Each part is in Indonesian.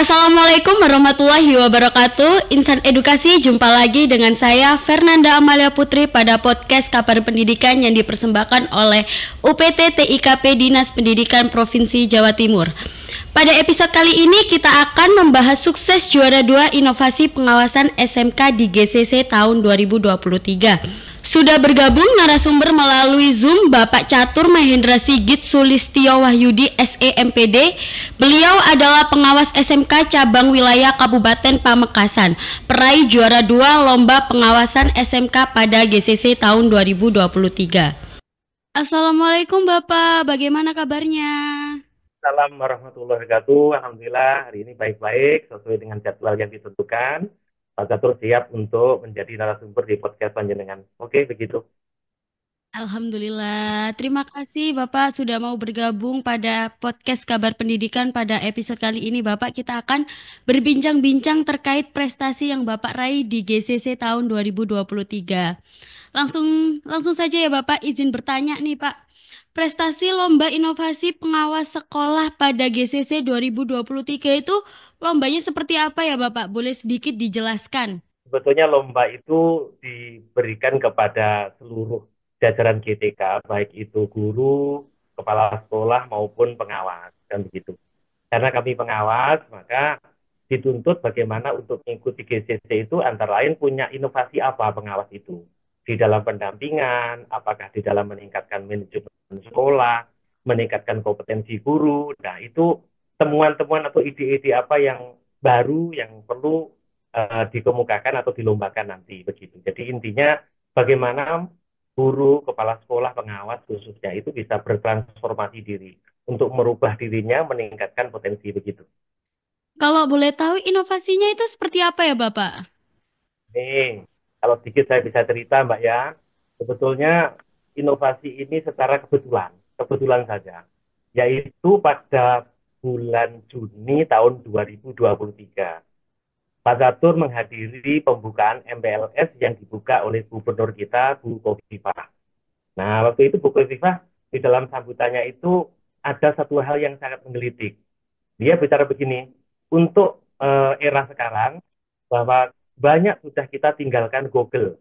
Assalamualaikum warahmatullahi wabarakatuh. Insan Edukasi, jumpa lagi dengan saya Fernanda Amalia Putri pada podcast Kabar Pendidikan yang dipersembahkan oleh UPT TIKP Dinas Pendidikan Provinsi Jawa Timur. Pada episode kali ini kita akan membahas sukses juara 2 inovasi pengawasan SMK di GCC tahun 2023. Sudah bergabung narasumber melalui Zoom Bapak Catur Mahendra Sigit Sulistyo Wahyudi SEMPD. Beliau adalah pengawas SMK cabang wilayah Kabupaten Pamekasan, peraih juara 2 lomba pengawasan SMK pada GCC tahun 2023. Assalamualaikum Bapak, bagaimana kabarnya? Assalamualaikum warahmatullahi wabarakatuh. Alhamdulillah hari ini baik-baik sesuai dengan jadwal yang ditentukan. Pak Catur siap untuk menjadi narasumber di podcast panjenengan. Oke, begitu. Alhamdulillah, terima kasih Bapak sudah mau bergabung pada podcast Kabar Pendidikan. Pada episode kali ini Bapak kita akan berbincang-bincang terkait prestasi yang Bapak raih di GCC tahun 2023. Langsung saja ya Bapak, izin bertanya nih Pak. Prestasi Lomba Inovasi Pengawas Sekolah pada GCC 2023 itu lombanya seperti apa ya Bapak? Boleh sedikit dijelaskan? Sebetulnya lomba itu diberikan kepada seluruh jajaran GTK, baik itu guru, kepala sekolah maupun pengawas, kan begitu. Karena kami pengawas, maka dituntut bagaimana untuk mengikuti GCC itu antara lain punya inovasi apa pengawas itu. Di dalam pendampingan, apakah di dalam meningkatkan manajemen sekolah, meningkatkan kompetensi guru. Nah, itu temuan-temuan atau ide-ide apa yang baru yang perlu dikemukakan atau dilombakan nanti begitu. Jadi intinya bagaimana guru, kepala sekolah, pengawas khususnya itu bisa bertransformasi diri untuk merubah dirinya, meningkatkan potensi begitu. Kalau boleh tahu inovasinya itu seperti apa ya Bapak? Nih, kalau sedikit saya bisa cerita Mbak ya, sebetulnya inovasi ini secara kebetulan saja, yaitu pada bulan Juni tahun 2023. Pak Catur menghadiri pembukaan MPLS yang dibuka oleh gubernur kita, Bu Khofifah. Nah, waktu itu Bu Khofifah di dalam sambutannya itu ada satu hal yang sangat menggelitik. Dia bicara begini, untuk era sekarang, bahwa banyak sudah kita tinggalkan Google,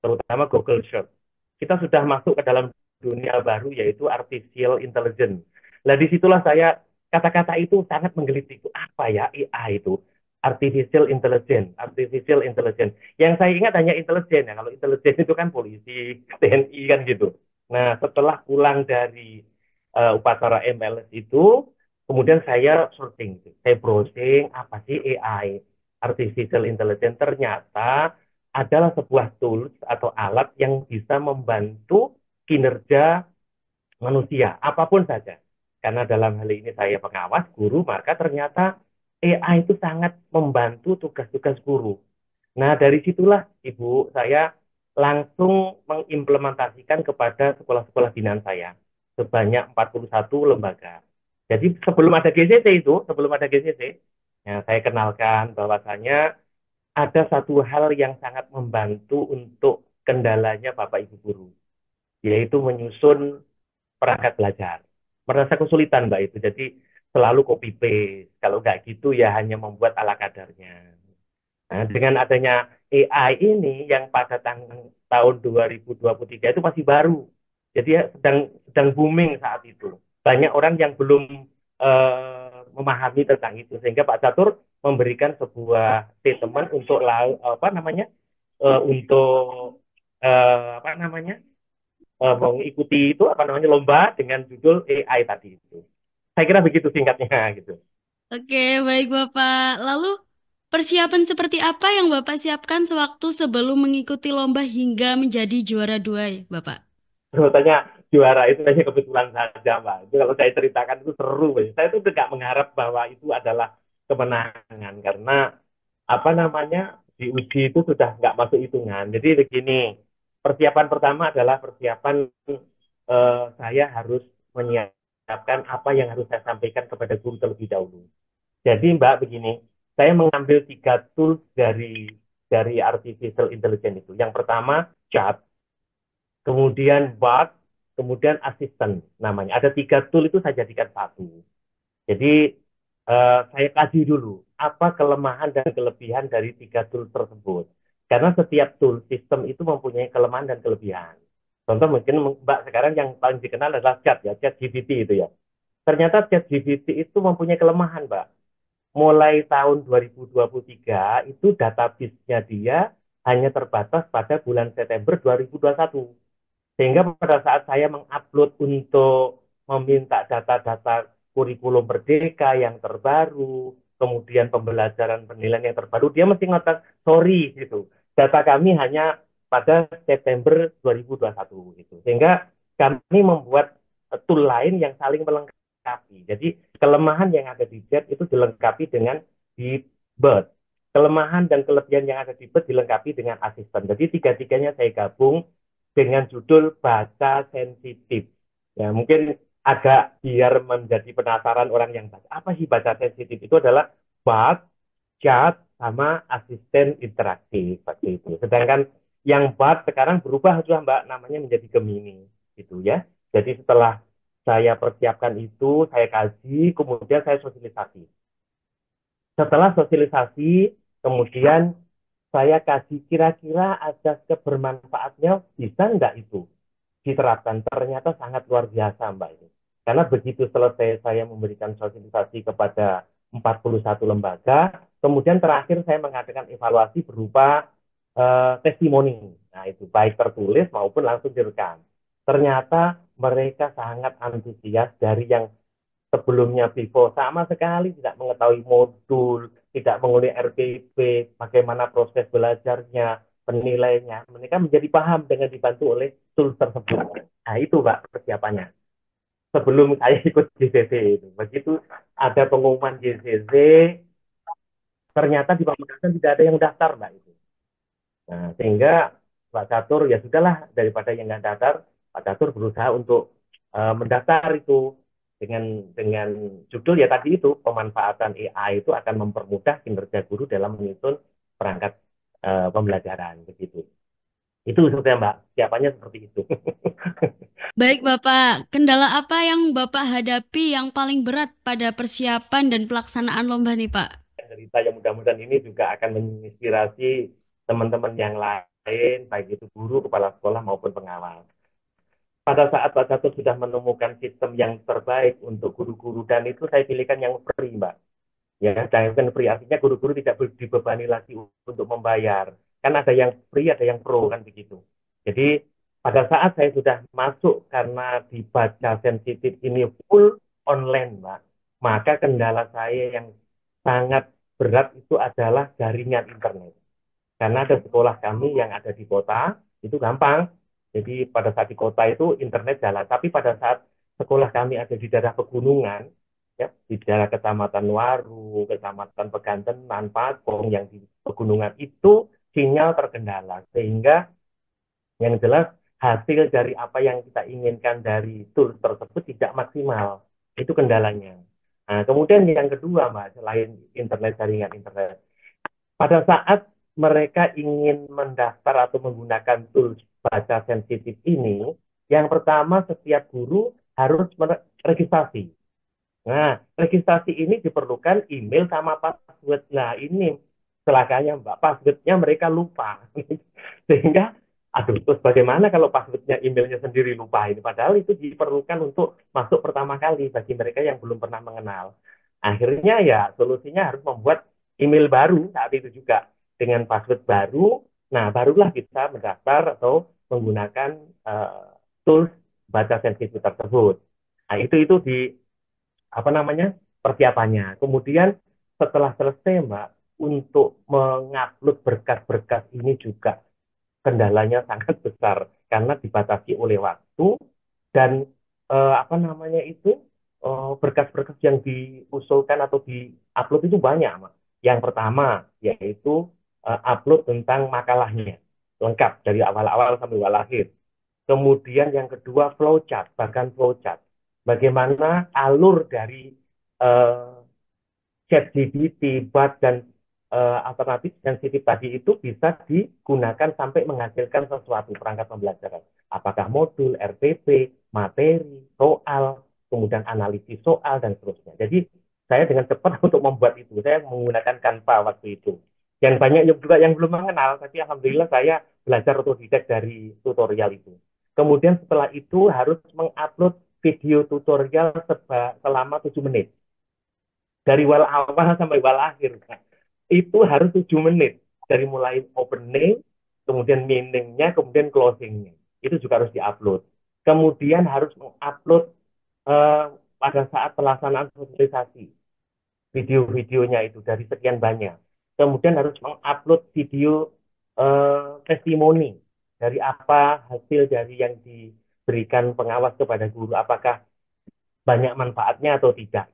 terutama Google Search. Kita sudah masuk ke dalam dunia baru, yaitu Artificial Intelligence. Nah, disitulah saya, kata-kata itu sangat menggelitik. Apa ya AI itu? Artificial Intelligence, Artificial Intelligence. Yang saya ingat hanya intelijen ya. Kalau intelijen itu kan polisi, TNI kan gitu. Nah, setelah pulang dari upacara MLS itu, kemudian saya searching, saya browsing apa sih AI, Artificial Intelligence. Ternyata adalah sebuah tools atau alat yang bisa membantu kinerja manusia, apapun saja. Karena dalam hal ini saya pengawas guru, maka ternyata AI itu sangat membantu tugas-tugas guru. Nah, dari situlah Ibu, saya langsung mengimplementasikan kepada sekolah-sekolah binaan saya sebanyak 41 lembaga. Jadi sebelum ada GCC, ya, saya kenalkan bahwasanya ada satu hal yang sangat membantu untuk kendalanya Bapak Ibu guru, yaitu menyusun perangkat belajar. Merasa kesulitan Mbak itu, jadi selalu copy paste. Kalau nggak gitu ya hanya membuat ala kadarnya. Nah, dengan adanya AI ini yang pada tahun 2023 itu masih baru. Jadi ya sedang booming saat itu. Banyak orang yang belum memahami tentang itu, sehingga Pak Catur memberikan sebuah statement untuk apa namanya untuk apa namanya mengikuti itu apa namanya lomba dengan judul AI tadi itu. Saya kira begitu singkatnya gitu. Oke, baik Bapak. Lalu persiapan seperti apa yang Bapak siapkan sewaktu sebelum mengikuti lomba hingga menjadi juara 2 ya, Bapak? Sebetulnya juara itu hanya kebetulan saja, Mbak. Itu kalau saya ceritakan itu seru. Saya tuh tidak mengharap bahwa itu adalah kemenangan karena apa namanya diuji itu sudah nggak masuk hitungan. Jadi begini, persiapan pertama adalah persiapan saya harus menyiapkan apa yang harus saya sampaikan kepada guru terlebih dahulu. Jadi Mbak begini, saya mengambil 3 tools dari artificial intelligence itu. Yang pertama chat, kemudian bot, kemudian assistant namanya. Ada 3 tool itu saya jadikan satu. Jadi saya kaji dulu apa kelemahan dan kelebihan dari tiga tool tersebut. Karena setiap tool sistem itu mempunyai kelemahan dan kelebihan. Contoh mungkin Mbak sekarang yang paling dikenal adalah chat ya, chat GPT itu ya. Ternyata chat GPT itu mempunyai kelemahan, Mbak. Mulai tahun 2023 itu database-nya dia hanya terbatas pada bulan September 2021. Sehingga pada saat saya mengupload untuk meminta data-data kurikulum Merdeka yang terbaru, kemudian pembelajaran penilaian yang terbaru, dia mesti ngatakan, sorry gitu. Data kami hanya pada September 2021 gitu. Sehingga kami membuat tool lain yang saling melengkapi. Jadi kelemahan yang ada di Jet itu dilengkapi dengan di Bird. Kelemahan dan kelebihan yang ada di Bird dilengkapi dengan asisten. Jadi tiga-tiganya saya gabung dengan judul Baca Sensitif. Ya, mungkin agak biar menjadi penasaran orang yang baca. Apa sih baca sensitif? Itu adalah bot, chat, sama asisten interaktif seperti itu. Sedangkan yang bot sekarang berubah sudah Mbak, namanya menjadi Gemini gitu ya. Jadi setelah saya persiapkan itu, saya kaji, kemudian saya sosialisasi. Setelah sosialisasi, kemudian saya kasih kira-kira ada kebermanfaatnya, bisa nggak itu diterapkan? Ternyata sangat luar biasa, Mbak. Ini. Karena begitu selesai saya memberikan sosialisasi kepada 41 lembaga, kemudian terakhir saya mengadakan evaluasi berupa testimoni. Nah, itu baik tertulis maupun langsung direkam. Ternyata mereka sangat antusias dari yang sebelumnya Vivo sama sekali tidak mengetahui modul, tidak mengulik RPP, bagaimana proses belajarnya, penilainya. Mereka menjadi paham dengan dibantu oleh tools tersebut. Nah, itu Pak persiapannya. Sebelum saya ikut GCC itu. Begitu ada pengumuman GCC, ternyata di Pamekasan tidak ada yang daftar, Mbak itu. Nah, sehingga Pak Catur ya sudahlah daripada yang nggak daftar, Pak Catur berusaha untuk mendaftar itu dengan judul ya tadi itu pemanfaatan AI itu akan mempermudah kinerja guru dalam menyusun perangkat pembelajaran begitu. Itu sebetulnya Mbak, siapanya seperti itu. Baik Bapak, kendala apa yang Bapak hadapi yang paling berat pada persiapan dan pelaksanaan lomba nih Pak? Cerita yang mudah-mudahan ini juga akan menginspirasi teman-teman yang lain, baik itu guru, kepala sekolah maupun pengawas. Pada saat Pak Gatot sudah menemukan sistem yang terbaik untuk guru-guru dan itu saya pilihkan yang free, Mbak. Ya, jangan free artinya guru-guru tidak dibebani lagi untuk membayar. Kan ada yang free, ada yang pro kan begitu. Jadi pada saat saya sudah masuk karena dibaca sensitif ini full online, Mbak, maka kendala saya yang sangat berat itu adalah jaringan internet. Karena ada sekolah kami yang ada di kota, itu gampang. Jadi pada saat di kota itu internet jalan. Tapi pada saat sekolah kami ada di daerah pegunungan, ya, di daerah Kecamatan Waru, Kecamatan Pegantenan, Pakong, yang di pegunungan itu sinyal terkendala. Sehingga yang jelas hasil dari apa yang kita inginkan dari tools tersebut tidak maksimal. Itu kendalanya. Nah, kemudian yang kedua, Mbak, selain internet, jaringan internet, pada saat mereka ingin mendaftar atau menggunakan tools baca sensitif ini, yang pertama setiap guru harus registrasi. Nah, registrasi ini diperlukan email sama password. Nah, ini celakanya Mbak, passwordnya mereka lupa. Sehingga, aduh, terus bagaimana kalau passwordnya emailnya sendiri lupa ini? Padahal itu diperlukan untuk masuk pertama kali bagi mereka yang belum pernah mengenal. Akhirnya ya solusinya harus membuat email baru saat itu juga dengan password baru. Nah, barulah kita mendaftar atau menggunakan tools baca sensitif tersebut. Nah, itu di apa namanya persiapannya. Kemudian setelah selesai Mbak, untuk mengupload berkas-berkas ini juga kendalanya sangat besar karena dibatasi oleh waktu dan apa namanya itu berkas-berkas yang diusulkan atau diupload itu banyak, Mbak. Yang pertama yaitu upload tentang makalahnya lengkap dari awal-awal sampai awal akhir. Kemudian yang kedua flowchart, bahkan flowchart. Bagaimana alur dari uh, ChatGPT, BART, dan alternatif sensitif tadi itu bisa digunakan sampai menghasilkan sesuatu perangkat pembelajaran. Apakah modul, RPP, materi, soal, kemudian analisis soal, dan seterusnya. Jadi saya dengan cepat untuk membuat itu. Saya menggunakan Canva waktu itu. Yang banyak juga yang belum mengenal, tapi alhamdulillah saya belajar otodidak dari tutorial itu. Kemudian setelah itu harus mengupload video tutorial selama 7 menit. Dari wal awal sampai wal akhir. Nah, itu harus 7 menit. Dari mulai opening, kemudian meaningnya, kemudian closingnya. Itu juga harus diupload. Kemudian harus mengupload eh, pada saat pelaksanaan sosialisasi video-videonya itu dari sekian banyak. Kemudian harus mengupload video testimoni dari apa hasil dari yang diberikan pengawas kepada guru, apakah banyak manfaatnya atau tidak.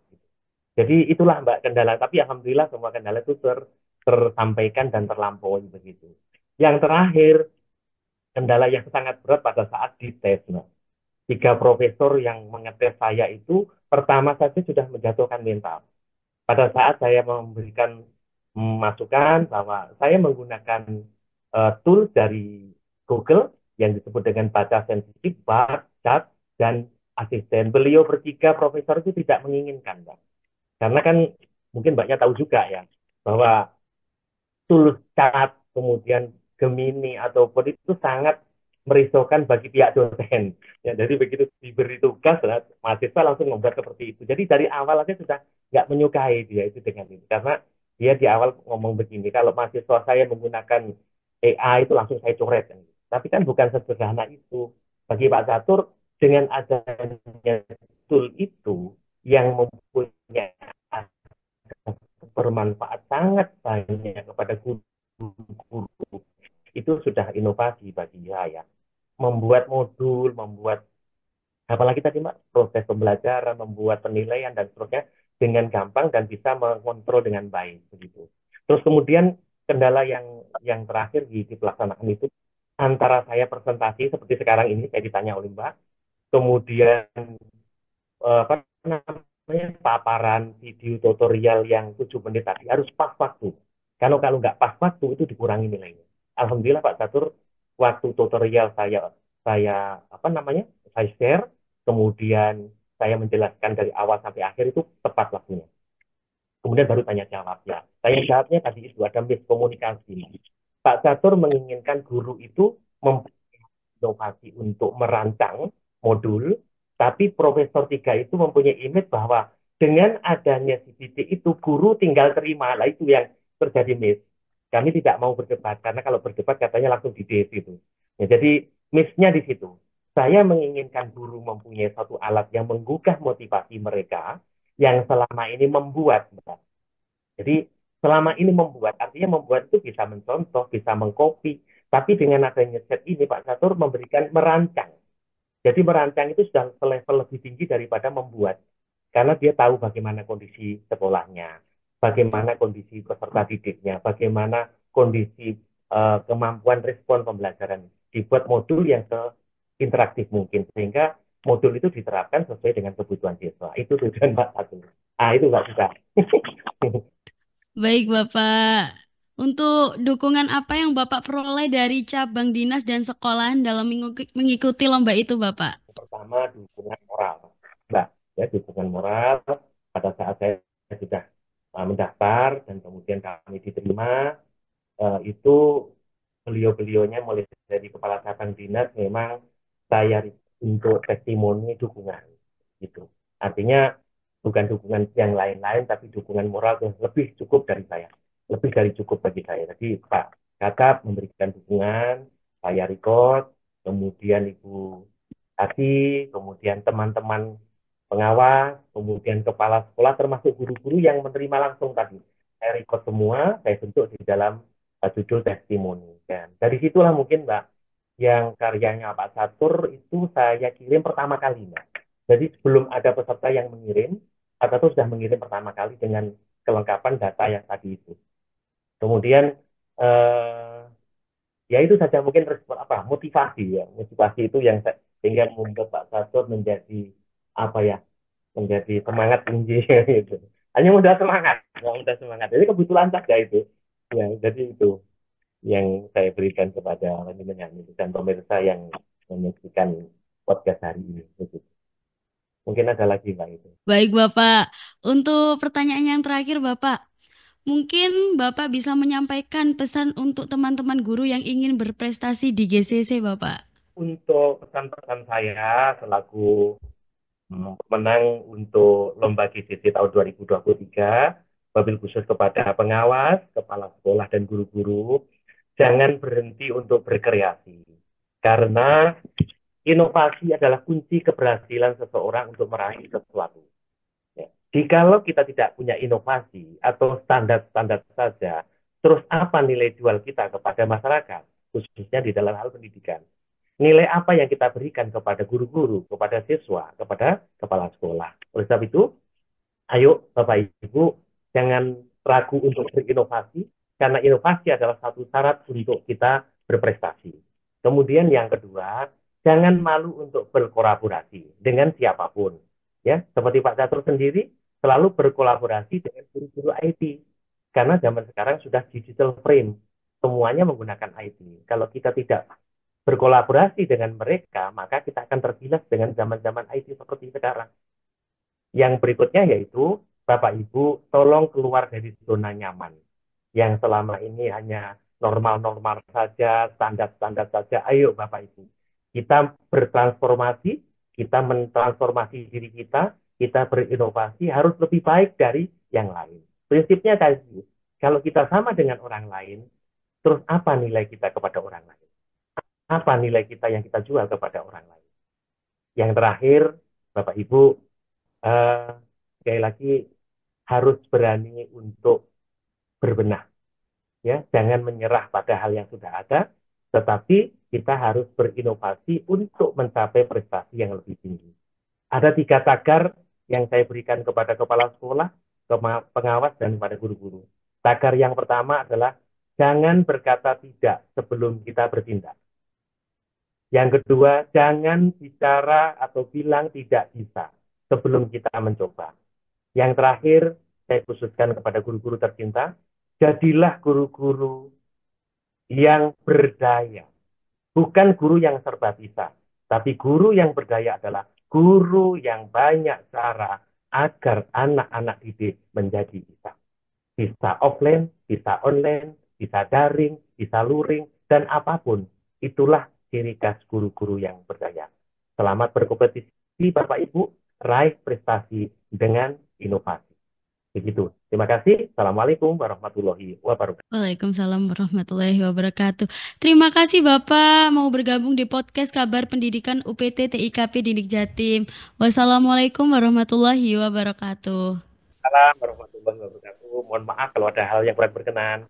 Jadi itulah Mbak kendala, tapi alhamdulillah semua kendala itu tersampaikan dan terlampaui begitu. Yang terakhir, kendala yang sangat berat pada saat dites, Mbak. Tiga profesor yang mengetes saya itu pertama saja sudah menjatuhkan mental pada saat saya memberikan masukan bahwa saya menggunakan tool dari Google yang disebut dengan baca sensitif, Bard, Chat, dan asisten. Beliau bertiga profesor itu tidak menginginkan, Mbak. Karena kan mungkin Mbaknya tahu juga ya, bahwa tool Chat, kemudian Gemini, ataupun itu sangat merisaukan bagi pihak dosen. Ya, jadi begitu diberi tugas, mahasiswa langsung membuat seperti itu. Jadi dari awal aja sudah nggak menyukai dia itu dengan ini. Karena dia di awal ngomong begini, kalau mahasiswa saya menggunakan AI itu langsung saya coret. Tapi kan bukan sederhana itu. Bagi Pak Catur, dengan adanya tool itu yang mempunyai bermanfaat sangat banyak kepada guru-guru, itu sudah inovasi bagi saya. Membuat modul, membuat apalagi tadi Mbak, proses pembelajaran, membuat penilaian dan seterusnya dengan gampang dan bisa mengontrol dengan baik begitu. Terus kemudian kendala yang terakhir di pelaksanaan itu antara saya presentasi seperti sekarang ini saya ditanya oleh Mbak, kemudian apa namanya paparan video tutorial yang 7 menit tadi harus pas waktu. Kalau nggak pas waktu itu dikurangi nilainya. Alhamdulillah Pak Catur, waktu tutorial saya apa namanya saya share, kemudian saya menjelaskan dari awal sampai akhir itu tepat waktunya. Kemudian baru tanya jawab ya. Tanya jawabnya tadi itu ada miskomunikasi. Pak Catur menginginkan guru itu inovasi untuk merancang modul, tapi Profesor Tiga itu mempunyai image bahwa dengan adanya CBT itu guru tinggal terima, lah itu yang terjadi miss. Kami tidak mau berdebat karena kalau berdebat katanya langsung di DC itu. Ya, jadi missnya di situ. Saya menginginkan guru mempunyai satu alat yang menggugah motivasi mereka yang selama ini membuat. Jadi selama ini membuat, artinya membuat itu bisa mencontoh, bisa mengcopy. Tapi dengan adanya set ini, Pak Catur memberikan merancang. Jadi merancang itu sudah selevel lebih tinggi daripada membuat. Karena dia tahu bagaimana kondisi sekolahnya, bagaimana kondisi peserta didiknya, bagaimana kondisi kemampuan respon pembelajaran. Dibuat modul yang interaktif mungkin. Sehingga modul itu diterapkan sesuai dengan kebutuhan siswa. Itu tujuan Pak Catur. Ah, itu nggak suka. Baik, Bapak. Untuk dukungan apa yang Bapak peroleh dari cabang dinas dan sekolahan dalam mengikuti lomba itu, Bapak? Pertama dukungan moral, Mbak. Ya, dukungan moral pada saat saya sudah mendaftar dan kemudian kami diterima, itu beliau-beliaunya mulai dari kepala cabang dinas memang saya untuk testimoni dukungan gitu. Artinya bukan dukungan yang lain-lain tapi dukungan moral yang lebih cukup dari saya. Lebih dari cukup bagi saya. Jadi Pak Kakap memberikan dukungan, saya record, kemudian Ibu Ati, kemudian teman-teman pengawas, kemudian kepala sekolah termasuk guru-guru yang menerima langsung tadi. Saya record semua, saya bentuk di dalam judul testimoni. Dan dari situlah mungkin Mbak, yang karyanya Pak Catur itu saya kirim pertama kali Mbak. Jadi sebelum ada peserta yang mengirim, Pak Catur sudah mengirim pertama kali dengan kelengkapan data yang tadi itu. Kemudian ya itu saja mungkin respon apa motivasi ya, motivasi itu yang sehingga membuat Pak Catur menjadi apa ya, menjadi semangat tinggi gitu. Hanya mudah semangat, nggak mudah semangat. Jadi kebetulan saja itu. Ya, jadi itu yang saya berikan kepada teman-teman dan pemirsa yang menyaksikan podcast hari ini. Begitu. Mungkin ada lagi Mbak itu. Baik Bapak, untuk pertanyaan yang terakhir Bapak, mungkin Bapak bisa menyampaikan pesan untuk teman-teman guru yang ingin berprestasi di GCC Bapak. Untuk pesan-pesan saya selaku pemenang untuk Lomba GCC tahun 2023, wabil khusus kepada pengawas, kepala sekolah, dan guru-guru, jangan berhenti untuk berkreasi. Karena inovasi adalah kunci keberhasilan seseorang untuk meraih sesuatu. Ya. Jikalau kita tidak punya inovasi atau standar-standar saja, terus apa nilai jual kita kepada masyarakat, khususnya di dalam hal pendidikan? Nilai apa yang kita berikan kepada guru-guru, kepada siswa, kepada kepala sekolah? Oleh sebab itu, ayo Bapak Ibu, jangan ragu untuk berinovasi, karena inovasi adalah satu syarat untuk kita berprestasi. Kemudian yang kedua, jangan malu untuk berkolaborasi dengan siapapun. Ya, seperti Pak Catur sendiri selalu berkolaborasi dengan guru-guru IT. Karena zaman sekarang sudah digital frame, semuanya menggunakan IT. Kalau kita tidak berkolaborasi dengan mereka, maka kita akan tergilas dengan zaman-zaman IT seperti sekarang. Yang berikutnya yaitu, Bapak Ibu, tolong keluar dari zona nyaman. Yang selama ini hanya normal-normal saja, standar-standar saja. Ayo Bapak Ibu, kita bertransformasi, kita mentransformasi diri kita berinovasi, harus lebih baik dari yang lain. Prinsipnya tadi, kalau kita sama dengan orang lain, terus apa nilai kita kepada orang lain? Apa nilai kita yang kita jual kepada orang lain? Yang terakhir, Bapak Ibu, sekali lagi harus berani untuk berbenah. Ya, jangan menyerah pada hal yang sudah ada, tetapi kita harus berinovasi untuk mencapai prestasi yang lebih tinggi. Ada 3 tagar yang saya berikan kepada kepala sekolah, pengawas, dan kepada guru-guru. Tagar yang pertama adalah jangan berkata tidak sebelum kita bertindak. Yang kedua, jangan bicara atau bilang tidak bisa sebelum kita mencoba. Yang terakhir, saya khususkan kepada guru-guru tercinta, jadilah guru-guru yang berdaya. Bukan guru yang serba bisa, tapi guru yang berdaya adalah guru yang banyak cara agar anak-anak didik menjadi bisa. Bisa offline, bisa online, bisa daring, bisa luring, dan apapun. Itulah ciri khas guru-guru yang berdaya. Selamat berkompetisi Bapak Ibu, raih prestasi dengan inovasi. Begitu. Terima kasih. Assalamualaikum warahmatullahi wabarakatuh. Waalaikumsalam warahmatullahi wabarakatuh. Terima kasih Bapak mau bergabung di podcast Kabar Pendidikan UPT TIKP Didik Jatim. Wassalamualaikum warahmatullahi wabarakatuh. Assalamualaikum warahmatullahi wabarakatuh. Mohon maaf kalau ada hal yang kurang berkenan.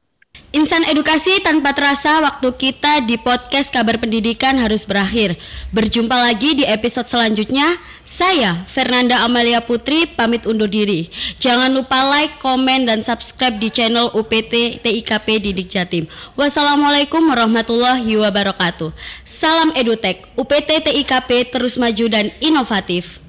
Insan edukasi, tanpa terasa waktu kita di podcast Kabar Pendidikan harus berakhir. Berjumpa lagi di episode selanjutnya. Saya Fernanda Amalia Putri pamit undur diri. Jangan lupa like, komen, dan subscribe di channel UPT TIKP Didik Jatim. Wassalamualaikum warahmatullahi wabarakatuh. Salam Edutek, UPT TIKP terus maju dan inovatif.